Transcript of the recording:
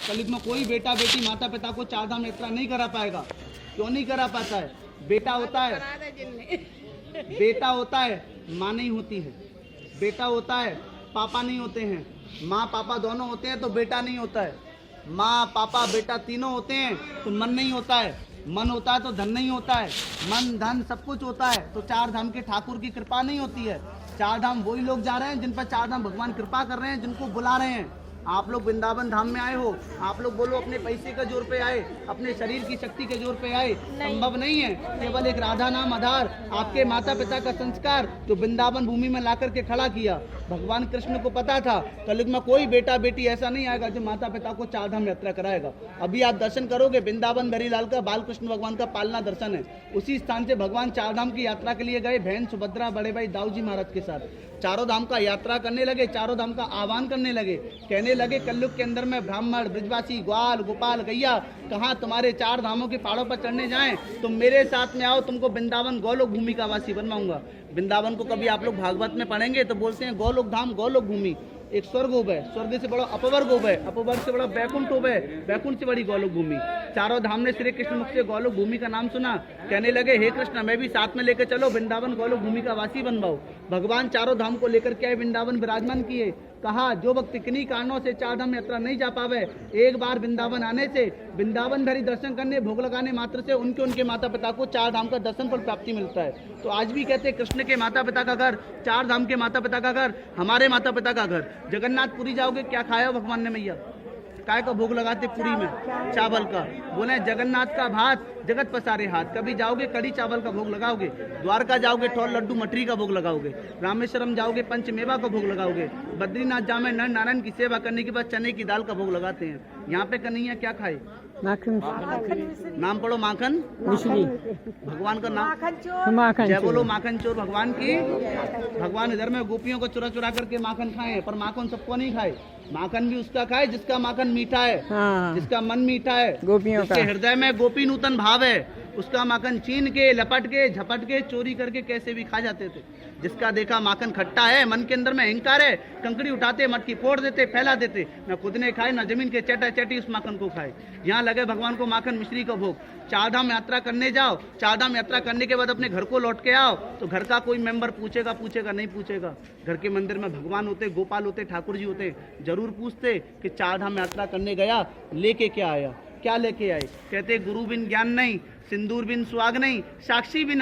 कलयुग में कोई बेटा बेटी माता पिता को चार धाम यात्रा नहीं करा पाएगा। क्यों नहीं करा पाता है? बेटा होता है, बेटा होता है, माँ नहीं होती है। बेटा होता है, पापा नहीं होते हैं। माँ पापा दोनों होते हैं तो बेटा नहीं होता है। माँ पापा बेटा तीनों होते हैं तो मन नहीं होता है। मन होता है तो धन नहीं होता है। मन धन सब कुछ होता है तो चार धाम के ठाकुर की कृपा नहीं होती है। चार धाम वही लोग जा रहे हैं जिन पर चार धाम भगवान कृपा कर रहे हैं, जिनको बुला रहे हैं। आप लोग वृंदावन धाम में आए हो, आप लोग बोलो अपने पैसे के जोर पे आए, अपने शरीर की शक्ति के जोर पे आए, संभव नहीं है। केवल एक राधा नाम आधार, आपके माता पिता का संस्कार जो वृंदावन भूमि में लाकर के खड़ा किया। भगवान कृष्ण को पता था कलयुग में कोई बेटा बेटी ऐसा नहीं आएगा जो माता पिता को चार धाम यात्रा कराएगा। अभी आप दर्शन करोगे वृंदावन धरीलाल का बालकृष्ण भगवान का पालना दर्शन है। उसी स्थान से भगवान चार धाम की यात्रा के लिए गए, बहन सुभद्रा बड़े भाई दाऊजी महाराज के साथ चारों धाम का यात्रा करने लगे, चारों धाम का आह्वान करने लगे। कहने लगे कलयुग के अंदर में ब्राह्मण ब्रजवासी ग्वाल गोपाल गैया कहाँ तुम्हारे चार धामों के पहाड़ों पर चढ़ने जाएं, तुम मेरे साथ में आओ, तुमको वृंदावन गौलोक भूमि का वासी बनवाऊंगा। वृंदावन को कभी आप लोग भागवत में पढ़ेंगे तो बोलते हैं गोलोक धाम गोलोक भूमि, एक स्वर्ग होब है, स्वर्ग से बड़ा अपवर्ग होब है, अपवर्ग से बड़ा बैकुंठ होब है, बैकुंठ से बड़ी गोलोक भूमि। चारों धाम ने श्री कृष्ण मुख से गोलोक भूमि का नाम सुना, कहने लगे हे कृष्ण मैं भी साथ में लेकर चलो, वृंदावन गोलोक भूमि का वासी बनवाओ। भगवान चारों धाम को लेकर के वृंदावन विराजमान किए। कहा जो भक्त किन्हीं कारणों से चार धाम यात्रा नहीं जा पावे, एक बार वृंदावन आने से, वृंदावन धरी दर्शन करने भोग लगाने मात्र से उनके उनके माता पिता को चार धाम का दर्शन फल प्राप्ति मिलता है। तो आज भी कहते हैं कृष्ण के माता पिता का घर, चार धाम के माता पिता का घर, हमारे माता पिता का घर। जगन्नाथपुरी जाओगे, क्या खाया भगवान ने मैया? काय का भोग लगाते पुरी में? चावल का। बोले जगन्नाथ का भात जगत पसारे हाथ। कभी जाओगे कड़ी चावल का भोग लगाओगे, द्वारका जाओगे ठोर लड्डू मठरी का भोग लगाओगे, रामेश्वरम जाओगे पंचमेवा का भोग लगाओगे, बद्रीनाथ जामे नर नारायण की सेवा करने के बाद चने की दाल का भोग लगाते हैं। यहाँ पे कन्हैया क्या खाए? माखन। नाम पढ़ो माखन मिश्री। भगवान का नाम माखन जय बोलो माखन चोर भगवान की। भगवान इधर में गोपियों को चुरा चुरा करके माखन खाए, पर माखन सबको नहीं खाए। माखन भी उसका खाए जिसका माखन मीठा है, हाँ। जिसका मन मीठा है, गोपियों का हृदय में गोपी नूतन भाव है, उसका माखन छीन के लपट के झपट के चोरी करके कैसे भी खा जाते थे। जिसका देखा माखन खट्टा है, मन के अंदर में अहंकार है, कंकड़ी उठाते मटकी फोड़ देते फैला देते, न खुद ने खाए न जमीन के चटा चटी उस माखन को खाए। यहाँ लगे भगवान को माखन मिश्री का भोग। चार धाम यात्रा करने जाओ, चार धाम यात्रा करने के बाद अपने घर को लौट के आओ तो घर का कोई मेंबर पूछेगा नहीं पूछेगा। घर के मंदिर में भगवान होते, गोपाल होते, ठाकुर जी होते, जरूर पूछते कि चार धाम यात्रा करने गया लेके क्या आया, क्या लेके आए। कहते गुरु बिन ज्ञान नहीं, सिंदूर बिन सुहाग नहीं, साक्षी बिन